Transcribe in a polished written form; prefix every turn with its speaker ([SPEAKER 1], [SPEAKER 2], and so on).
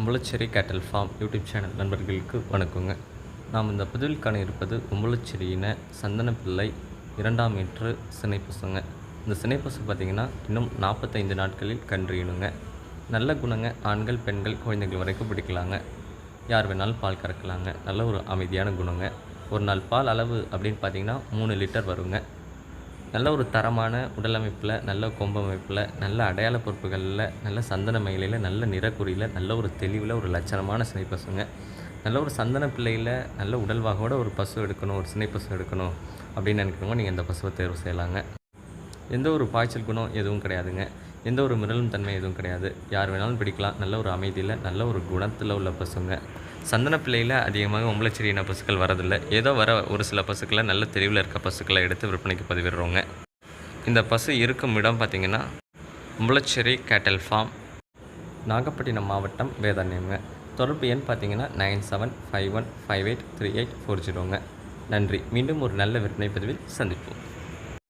[SPEAKER 1] உம்பளச்சேரி கேட்டல் form YouTube channel நண்பர்களுக்கு வணக்கங்க. நாம் இந்த பதிவில் காண இருப்பது உம்பளச்சேரியின சந்தனப்பிள்ளை 2ஆம் ஈற்று சினைப்பசுங்க. இந்த சினைப்பசு பார்த்திங்கன்னா இன்னும் 45 நாட்களில் கன்றியணுங்க. நல்ல குணங்க. ஆண்கள் பெண்கள் குழந்தைகள் வரைக்கும் பிடிக்கலாங்க. யார் வேணாலும் பால் கறக்கலாங்க. நல்ல ஒரு அமைதியான குணங்க. ஒரு நாள் பால் அளவு அப்படின்னு பார்த்திங்கன்னா 3 லிட்டர் வருங்க. நல்ல ஒரு தரமான உடலமைப்பில், நல்ல கொம்பமைப்பில், நல்ல அடையாள பொறுப்புகளில், நல்ல சந்தன மயிலையில், நல்ல நிறக்குறியில், நல்ல ஒரு தெளிவில் ஒரு லட்சணமான சினைப்பசுங்க. நல்ல ஒரு சந்தன பிள்ளையில் நல்ல உடல்வாகோட ஒரு பசு எடுக்கணும், ஒரு சினைப்பசு எடுக்கணும் அப்படின்னு நினைக்கிறவங்க நீங்கள் இந்த பசுவை தேர்வு செய்யலாங்க. எந்த ஒரு பாய்ச்சல் குணம் எதுவும் கிடையாதுங்க. எந்த ஒரு மிரளும் தன்மை எதுவும் கிடையாது. யார் வேணாலும் பிடிக்கலாம். நல்ல ஒரு அமைதியில், நல்ல ஒரு குணத்தில் உள்ள பசுங்க. சந்தன பிள்ளையில் அதிகமாக உம்பளச்சேரி இன பசுக்கள் வரதில்லை. ஏதோ வர ஒரு சில பசுக்களை நல்ல தெளிவில் இருக்க பசுக்களை எடுத்து விற்பனைக்கு பதிவிடுறோங்க. இந்த பசு இருக்கும் இடம் பார்த்திங்கன்னா உம்பளச்சேரி கேட்டல் ஃபார்ம், நாகப்பட்டினம் மாவட்டம், வேதாரண்யம்ங்க. தொடர்பு எண் பார்த்திங்கன்னா 9751583840ங்க. நன்றி. மீண்டும் ஒரு நல்ல விற்பனை பதிவில் சந்திப்போம்.